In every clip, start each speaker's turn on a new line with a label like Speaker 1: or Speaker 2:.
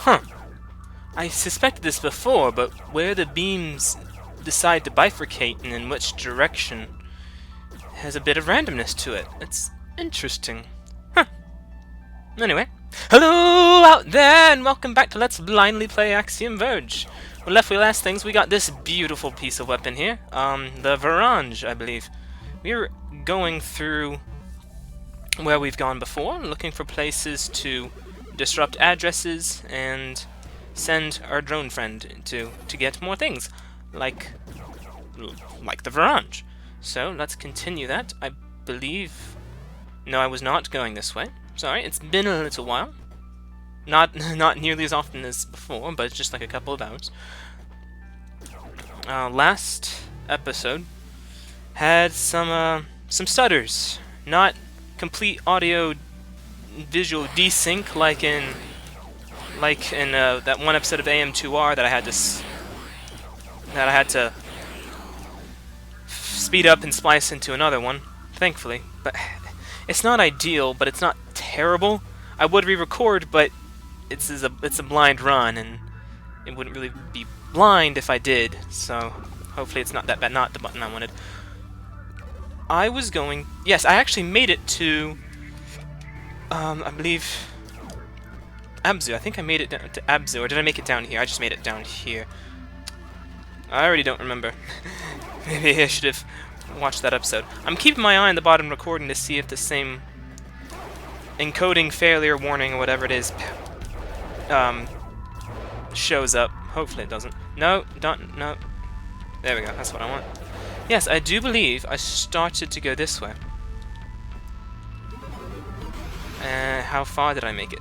Speaker 1: Huh. I suspected this before, but where the beams decide to bifurcate and in which direction has a bit of randomness to it. It's interesting. Huh. Anyway. Hello out there, and welcome back to Let's Blindly Play Axiom Verge. When left with last things, we got this beautiful piece of weapon here. The Verge, I believe. We're going through where we've gone before, looking for places to disrupt addresses and send our drone friend to get more things, like the Verge. So let's continue that. I believe... No, I was not going this way. Sorry, it's been a little while. Not nearly as often as before, but it's just like a couple of hours. Last episode had some stutters. Not complete audio visual desync like in that one episode of AM2R that I had to speed up and splice into another one, thankfully. But it's not ideal, but it's not terrible. I would re-record, but it's a blind run, and it wouldn't really be blind if I did. So hopefully it's not that bad. Not the button I wanted. I was going. Yes, I actually made it to. I believe Abzu. I think I made it down to Abzu, or did I make it down here? I just made it down here. I already don't remember. Maybe I should have watched that episode. I'm keeping my eye on the bottom recording to see if the same encoding failure warning or whatever it is shows up. Hopefully it doesn't. No, don't. No. There we go. That's what I want. Yes, I do believe I started to go this way. How far did I make it?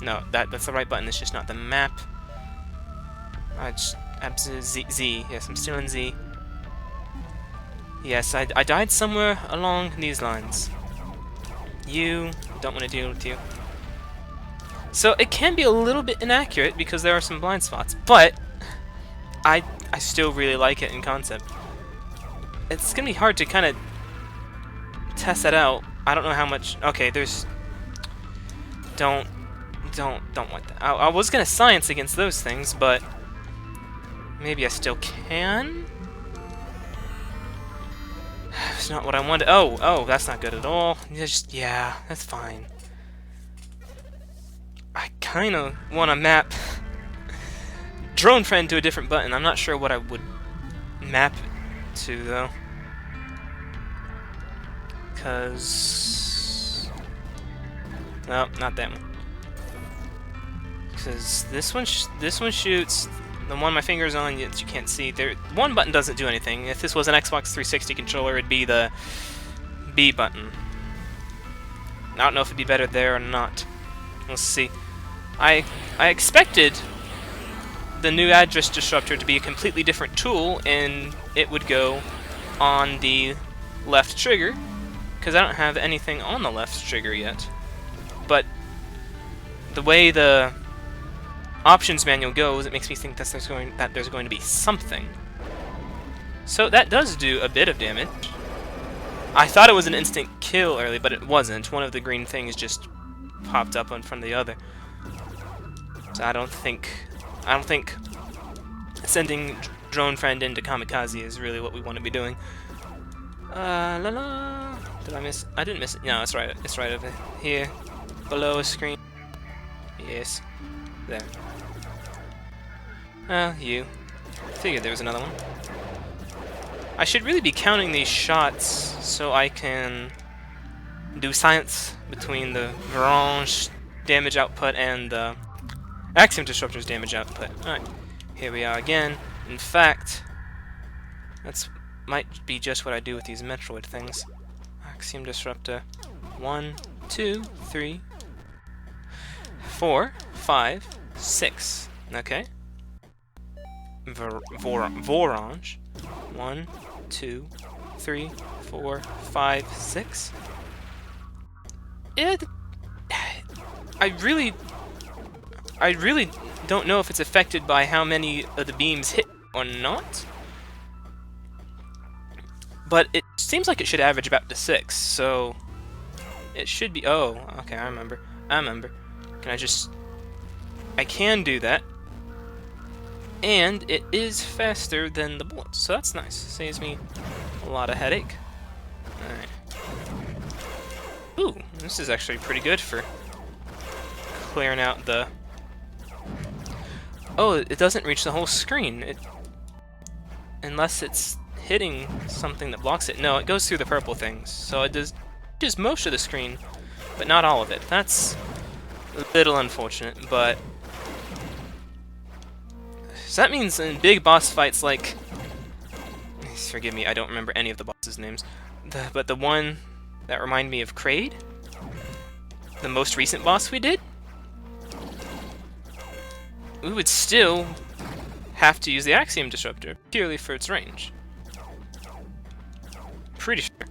Speaker 1: No, that's the right button. It's just not the map. Z. Yes, I'm still in Z. Yes, I died somewhere along these lines. You don't want to deal with you. So it can be a little bit inaccurate because there are some blind spots, but I still really like it in concept. It's gonna be hard to kind of test that out. I don't know how much. Okay, there's. Don't want that. I was gonna science against those things, but maybe I still can. It's not what I wanted. Oh, that's not good at all. Yeah, that's fine. I kind of want to map drone friend to a different button. I'm not sure what I would map it to though, because no, not that one. Because this one shoots. The one my finger's on, you can't see. There, one button doesn't do anything. If this was an Xbox 360 controller, it'd be the B button. I don't know if it'd be better there or not. We'll see. I expected the new address disruptor to be a completely different tool, and it would go on the left trigger, because I don't have anything on the left trigger yet. But the way the options manual goes, it makes me think that there's going to be something. So that does do a bit of damage. I thought it was an instant kill early, but it wasn't. One of the green things just popped up in front of the other. So I don't think sending drone friend into kamikaze is really what we want to be doing. La la. Did I miss? I didn't miss it. No, it's right. It's right over here, below a screen. Yes, there. You. Figured there was another one. I should really be counting these shots so I can do science between the Verge damage output and the Axiom Disruptor's damage output. Alright, here we are again. In fact, that's might be just what I do with these Metroid things. Axiom Disruptor. 1, 2, 3, 4, 5, 6. Okay. Verge. 1, 2, 3, 4, 5, 6. I really don't know if it's affected by how many of the beams hit or not. But it seems like it should average about to 6, so it should be. Oh, okay, I remember. Can I just I can do that. And it is faster than the bullets, so that's nice. Saves me a lot of headache. Alright. Ooh, this is actually pretty good for clearing out the... Oh, it doesn't reach the whole screen. Unless it's hitting something that blocks it. No, it goes through the purple things. So it does most of the screen, but not all of it. That's a little unfortunate, but... So that means in big boss fights like... Forgive me, I don't remember any of the bosses' names. But the one that reminded me of Kraid? The most recent boss we did? We would still have to use the Axiom Disruptor, purely for its range. Pretty sure.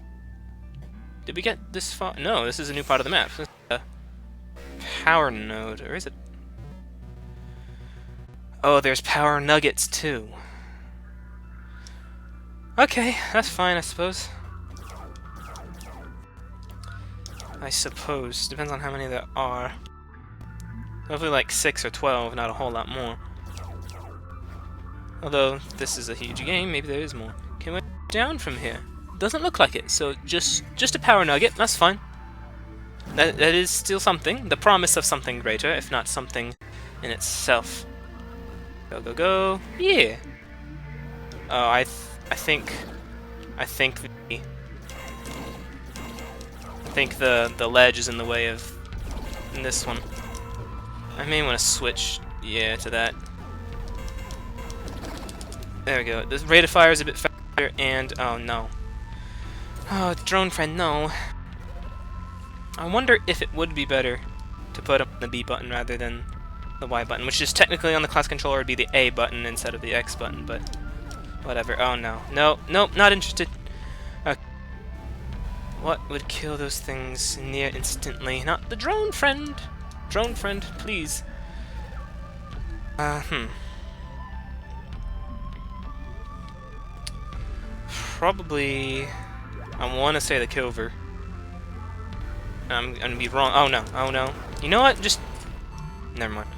Speaker 1: Did we get this far? No, this is a new part of the map. This is a power node, or is it? Oh, there's power nuggets too. Okay, that's fine, I suppose. Depends on how many there are. Hopefully like 6 or 12, not a whole lot more. Although, this is a huge game, maybe there is more. Can we go down from here? Doesn't look like it, so just a power nugget, that's fine. That is still something, the promise of something greater, if not something in itself. Go, go, go. Yeah. Oh, I think the ledge is in the way of this one. I may want to switch, yeah, to that. There we go. The rate of fire is a bit faster, and oh no. Oh, drone friend, no. I wonder if it would be better to put up the B button rather than the Y button, which is technically on the class controller would be the A button instead of the X button, but whatever. Oh no. No, nope, not interested. Okay. What would kill those things near instantly? Not the drone friend! Drone friend, please. Probably... I want to say the Kilver. I'm gonna be wrong. Oh no, oh no. You know what? Just... Never mind.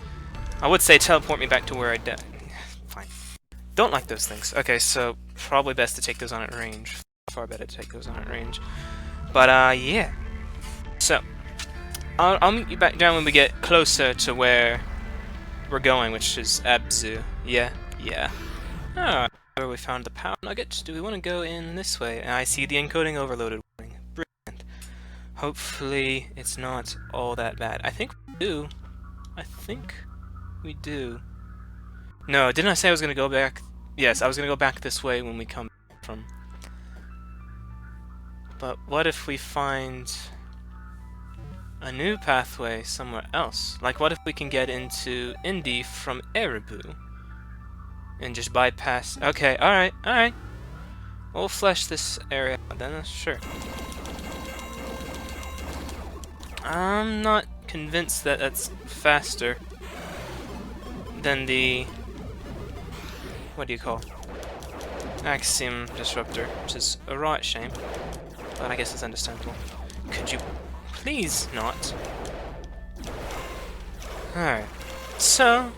Speaker 1: I would say teleport me back to where I died. Fine. Don't like those things. Okay, so probably best to take those on at range. Far better to take those on at range. But, yeah. So, I'll meet you back down when we get closer to where we're going, which is Abzu. Yeah, yeah. Alright, where we found the power nuggets. Do we want to go in this way? And I see the encoding overloaded warning. Brilliant. Hopefully, it's not all that bad. I think we do. I think we do. No, didn't I say I was going to go back? Yes, I was going to go back this way when we come from. But what if we find a new pathway somewhere else? Like, what if we can get into Indy from Erebu? And just bypass... Okay, alright, alright. We'll flesh this area out then, sure. I'm not convinced that that's faster than the... What do you call? Axiom Disruptor, which is a right shame. But I guess it's understandable. Could you please not? Alright. So,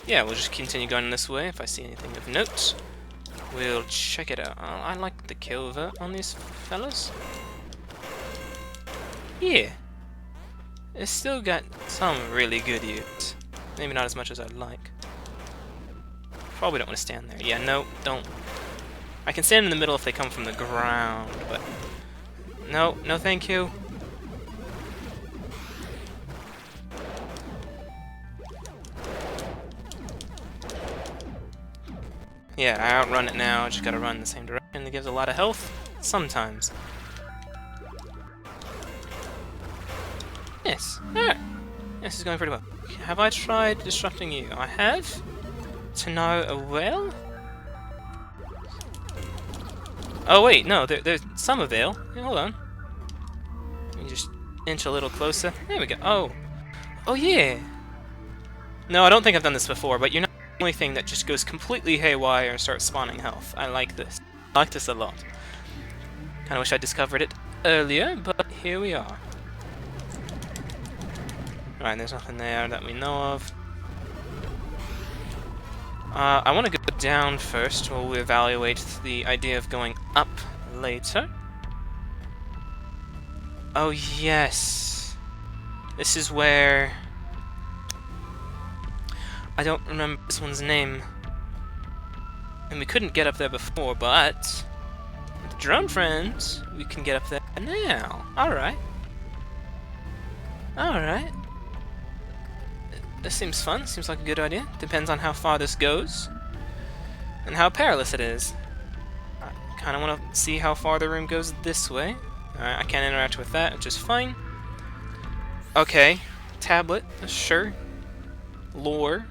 Speaker 1: yeah, we'll just continue going this way. If I see anything of note, we'll check it out. I like the Kilver on these fellas. Yeah. It's still got some really good use. Maybe not as much as I'd like. Probably don't want to stand there. Yeah, no, don't. I can stand in the middle if they come from the ground, but... No, no thank you. Yeah, I outrun it now, I just gotta run in the same direction. It gives a lot of health, sometimes. Yes, alright. This is going pretty well. Have I tried disrupting you? I have? To no avail? Oh wait, no, there's some avail. Yeah, hold on. Let me just inch a little closer. There we go. Oh. Oh yeah! No, I don't think I've done this before, but you're not the only thing that just goes completely haywire and starts spawning health. I like this. I like this a lot. Kinda wish I discovered it earlier, but here we are. Alright, there's nothing there that we know of. I want to go down first while we evaluate the idea of going up later. Oh yes. This is where... I don't remember this one's name. And we couldn't get up there before, but... with the drone friends, we can get up there now. Alright. Alright. This seems fun. Seems like a good idea. Depends on how far this goes. And how perilous it is. I kind of want to see how far the room goes this way. Alright, I can't interact with that, which is fine. Okay. Tablet. Sure. Lore.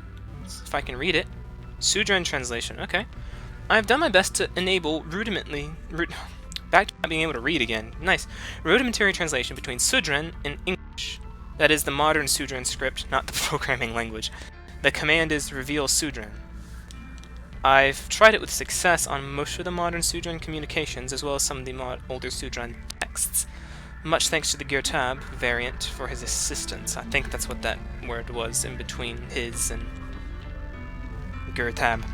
Speaker 1: If I can read it. Sudren translation. Okay. I've done my best to enable back to not being able to read again. Nice. Rudimentary translation between Sudren and English. That is the modern Sudren script, not the programming language. The command is reveal Sudren. I've tried it with success on most of the modern Sudren communications, as well as some of the older Sudren texts. Much thanks to the Geartab variant for his assistance. I think that's what that word was in between his and Geartab.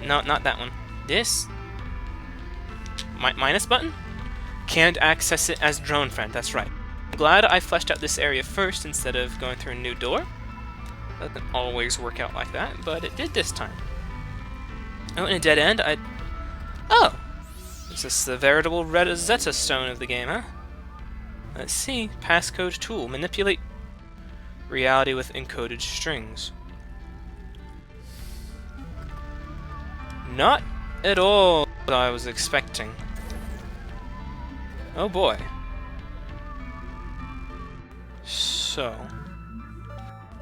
Speaker 1: No, not that one. This? Minus button? Can't access it as drone friend, that's right. I'm glad I fleshed out this area first instead of going through a new door. Doesn't always work out like that, but it did this time. Oh, in a dead end, Oh! Is this the veritable Rosetta Stone of the game, huh? Let's see. Passcode tool. Manipulate reality with encoded strings. Not at all what I was expecting. Oh boy. So,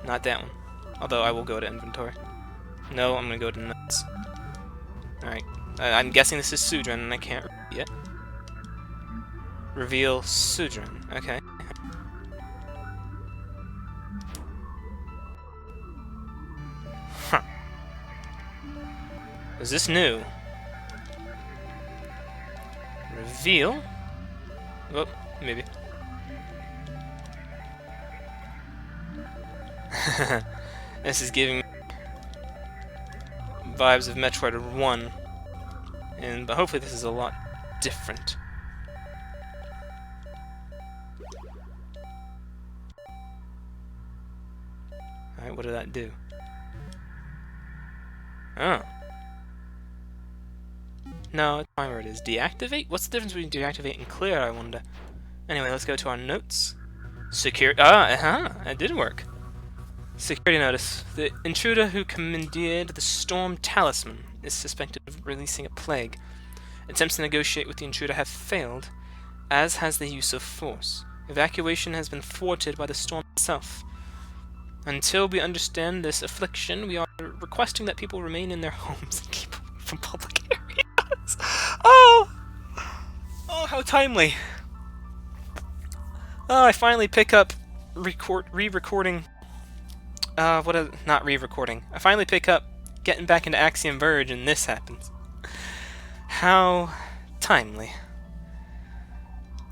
Speaker 1: not that one. Although I will go to inventory. No, I'm gonna go to nuts. Alright. I'm guessing this is Sudren and I can't read it yet. Reveal Sudren. Okay. Huh. Is this new? Reveal? Oh, maybe. This is giving me vibes of Metroid 1, but hopefully this is a lot different. Alright, what did that do? Oh. No, it's fine where it is. Deactivate? What's the difference between deactivate and clear, I wonder? Anyway, let's go to our notes. It did work. Security notice. The intruder who commandeered the Storm Talisman is suspected of releasing a plague. Attempts to negotiate with the intruder have failed, as has the use of force. Evacuation has been thwarted by the storm itself. Until we understand this affliction, we are requesting that people remain in their homes and keep away from public areas. Oh! Oh, how timely. Oh, I finally pick up re-recording. Not re-recording. I finally pick up getting back into Axiom Verge, and this happens. How timely.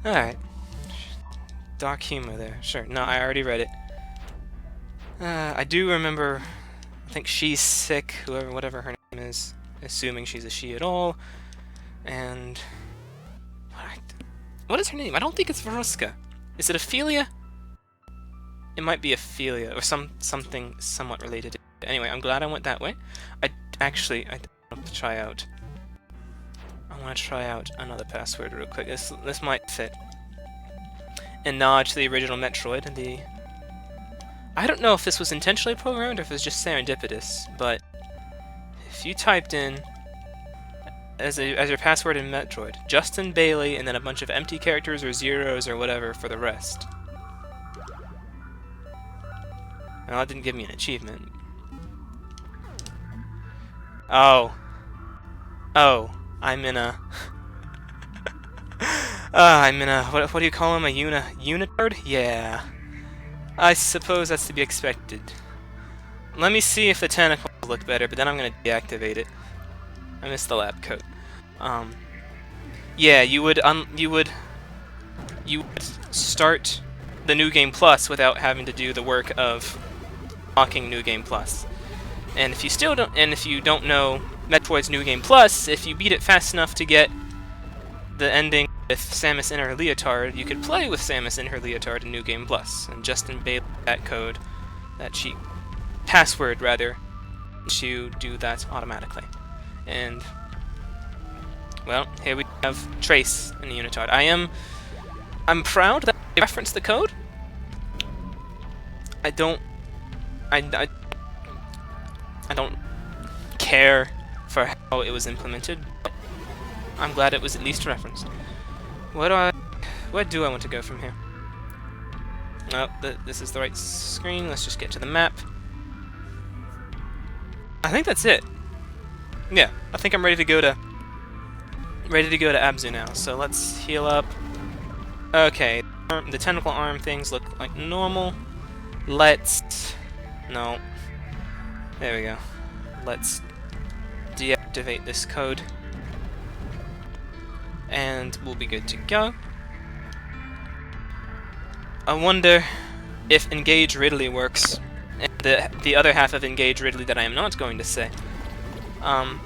Speaker 1: Alright. Dark humor there. Sure. No, I already read it. I do remember, I think she's sick, whatever her name is, assuming she's a she at all, and... What is her name? I don't think it's Veruska. Is it Ophelia? It might be Ophelia, or something somewhat related to it. Anyway, I'm glad I went that way. I want to try out. I want to try out another password real quick. This might fit. And nod to the original Metroid, and I don't know if this was intentionally programmed or if it was just serendipitous, but if you typed in as your password in Metroid, Justin Bailey, and then a bunch of empty characters or zeros or whatever for the rest. Well, that didn't give me an achievement. Oh, I'm in a... what do you call him? A unitard? Yeah. I suppose that's to be expected. Let me see if the tentacles look better, but then I'm gonna deactivate it. I missed the lab coat. Yeah, you would start the New Game Plus without having to do the work of unlocking New Game Plus. And if you don't know Metroid's New Game Plus, if you beat it fast enough to get the ending with Samus in her leotard, you could play with Samus in her leotard in New Game Plus. And Justin Bailey that code, that cheat password rather, to do that automatically. And well, here we have Trace in the unitard. I'm proud that I referenced the code. I don't care for how it was implemented, but I'm glad it was at least referenced. Where do I want to go from here? Oh, this is the right screen. Let's just get to the map. I think that's it. Yeah, I think I'm ready to go to Abzu now. So let's heal up. Okay, the tentacle arm things look like normal. No. There we go. Let's deactivate this code. And we'll be good to go. I wonder if Engage Ridley works. And the other half of Engage Ridley that I am not going to say. I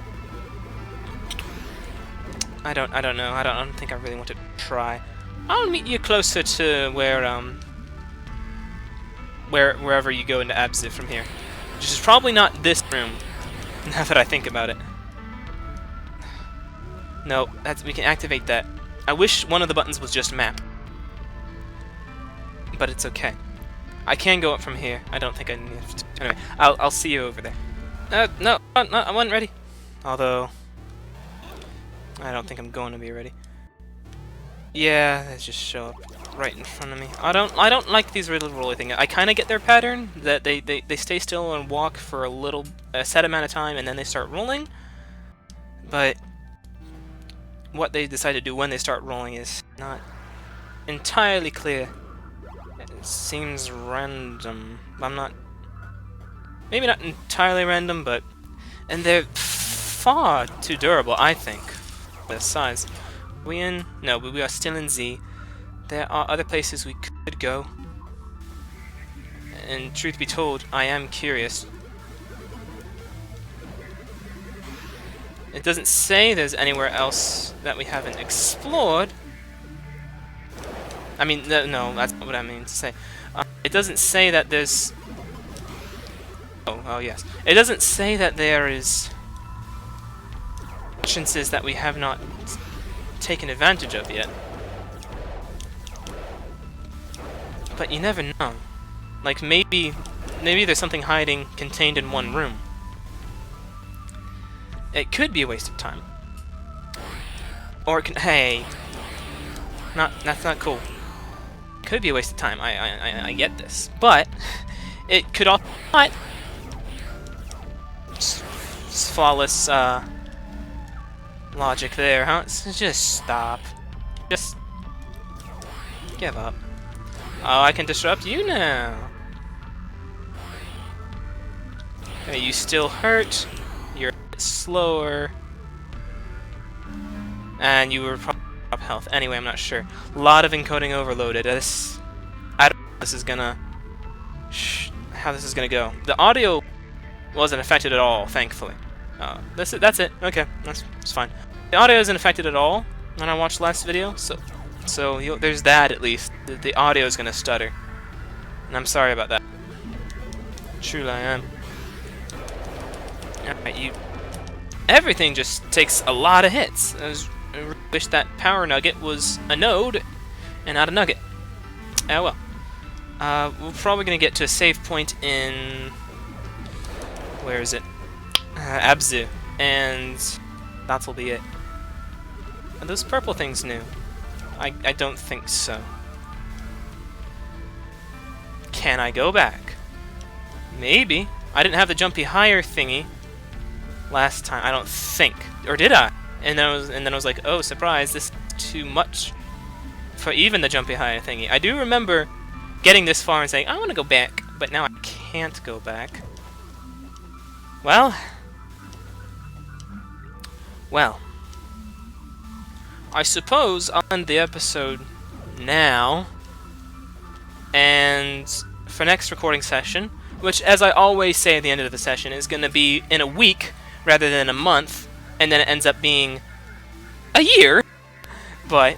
Speaker 1: don't know. I don't think I really want to try. I'll meet you closer to wherever you go into Abzu from here. Which is probably not this room, now that I think about it. No, we can activate that. I wish one of the buttons was just map. But it's okay. I can go up from here. I don't think I need to. Anyway, I'll see you over there. No, I wasn't ready. Although, I don't think I'm going to be ready. Yeah, they just show up right in front of me. I don't like these little rolly things. I kind of get their pattern that they stay still and walk for a set amount of time and then they start rolling. But what they decide to do when they start rolling is not entirely clear. It seems random. Maybe not entirely random, but and they're far too durable, I think, for their size. We in? No, but we are still in Z. There are other places we could go. And truth be told, I am curious. It doesn't say there's anywhere else that we haven't explored. I mean, no, that's not what I mean to say. It doesn't say that there's... Oh, yes. It doesn't say that there is entrances that we have not taken advantage of yet. But you never know. Like, maybe there's something hiding, contained in one room. It could be a waste of time. Or it can... Hey! That's not cool. It could be a waste of time, I get this. But, it could also not... Flawless, logic there, huh? Just stop. Just... give up. Oh, I can disrupt you now! Okay, you still hurt. You're a bit slower. And you were probably up health. Anyway, I'm not sure. A lot of encoding overloaded. I don't know how this is gonna... how this is gonna go. The audio wasn't affected at all, thankfully. That's it. Okay, that's fine. The audio isn't affected at all when I watched the last video, so there's that at least. The audio is gonna stutter, and I'm sorry about that. Truly, I am. Alright, everything just takes a lot of hits. I wish that power nugget was a node and not a nugget. Oh well. We're probably gonna get to a save point in... where is it? Abzu, and that'll be it. Are those purple things new? I don't think so. Can I go back? Maybe. I didn't have the jumpy higher thingy last time. I don't think, or did I? And then I was like, oh surprise! This is too much for even the jumpy higher thingy. I do remember getting this far and saying I want to go back, but now I can't go back. Well, I suppose I'll end the episode now, and for next recording session, which, as I always say at the end of the session, is going to be in a week rather than a month, and then it ends up being a year. But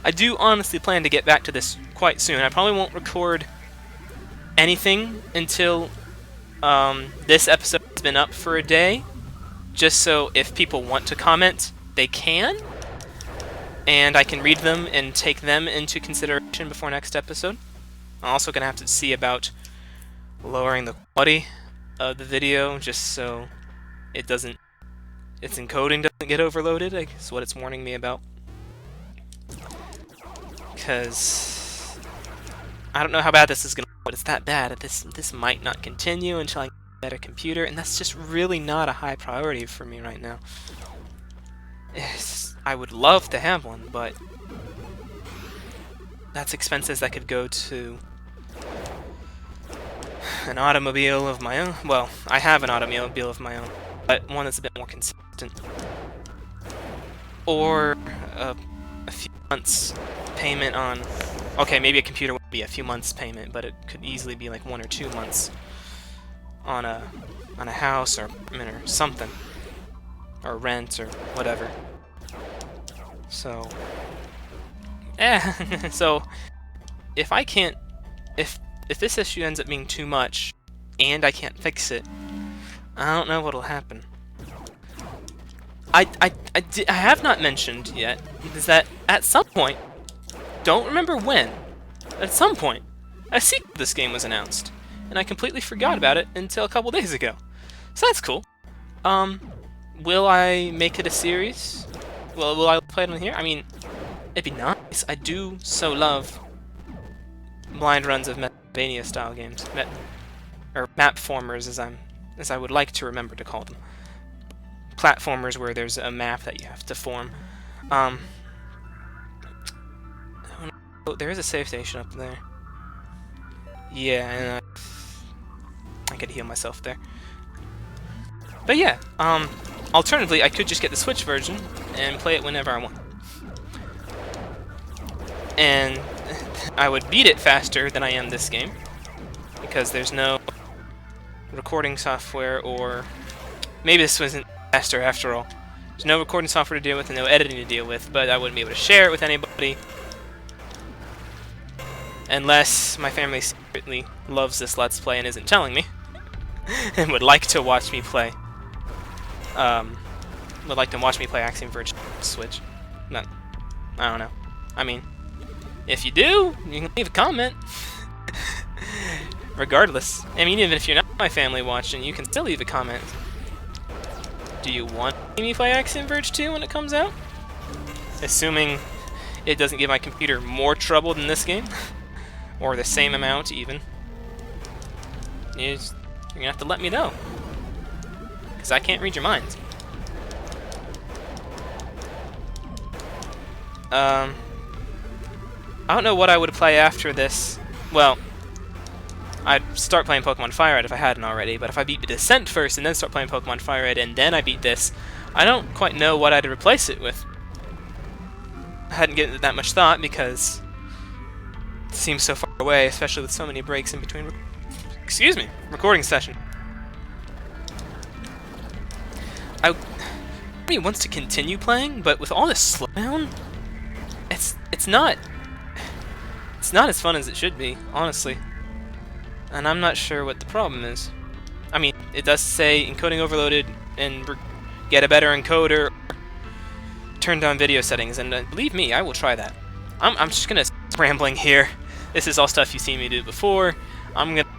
Speaker 1: I do honestly plan to get back to this quite soon. I probably won't record anything until this episode has been up for a day, just so if people want to comment, they can, and I can read them and take them into consideration before next episode. I'm also going to have to see about lowering the quality of the video, just so it doesn't, its encoding doesn't get overloaded, I guess is what it's warning me about. Because I don't know how bad this is going to be, but it's that bad that this might not continue until I get a better computer, and that's just really not a high priority for me right now. I would love to have one, but that's expenses that could go to an automobile of my own. Well, I have an automobile of my own, but one that's a bit more consistent. Or a few months payment on... Okay, maybe a computer would be a few months payment, but it could easily be like 1 or 2 months on a house or apartment or something, or rent or whatever. So, so if I can't, if this issue ends up being too much and I can't fix it, I don't know what'll happen. I have not mentioned yet is that at some point, don't remember when, at some point, a sequel to this game was announced, and I completely forgot about it until a couple days ago. So that's cool. Will I make it a series? Well, will I play it on here? I mean, it'd be nice. I do so love blind runs of Metroidvania style games, or mapformers, as I would like to remember to call them. Platformers where there's a map that you have to form. Oh, there is a save station up there. Yeah, and I could heal myself there. But yeah, alternatively, I could just get the Switch version and play it whenever I want. And I would beat it faster than I am this game, because there's no recording software, or maybe this wasn't faster after all. There's no recording software to deal with and no editing to deal with, but I wouldn't be able to share it with anybody. Unless my family secretly loves this Let's Play and isn't telling me, and would like to watch me play. Would like to watch me play Axiom Verge Switch. No, I don't know. I mean, if you do, you can leave a comment. Regardless, I mean, even if you're not my family watching, you can still leave a comment. Do you want me to play Axiom Verge 2 when it comes out? Assuming it doesn't give my computer more trouble than this game. Or the same amount, even. You're gonna have to let me know. Because I can't read your minds. I don't know what I would play after this. Well, I'd start playing Pokemon Fire Red if I hadn't already, but if I beat the Descent first and then start playing Pokemon Fire Red and then I beat this, I don't quite know what I'd replace it with. I hadn't given it that much thought because it seems so far away, especially with so many breaks in between recording session. I really wants to continue playing, but with all this slowdown, it's not as fun as it should be, honestly. And I'm not sure what the problem is. I mean, it does say encoding overloaded and get a better encoder, turn down video settings, and believe me, I will try that. I'm just gonna stop rambling here. This is all stuff you've seen me do before. I'm gonna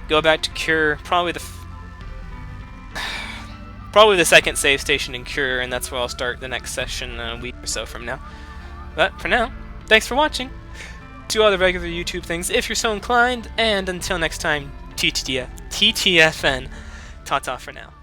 Speaker 1: go back to Cure, probably the second save station in Cure, and that's where I'll start the next session a week or so from now. But for now, thanks for watching. Do all the regular YouTube things if you're so inclined, and until next time, TTFN. Ta-ta for now.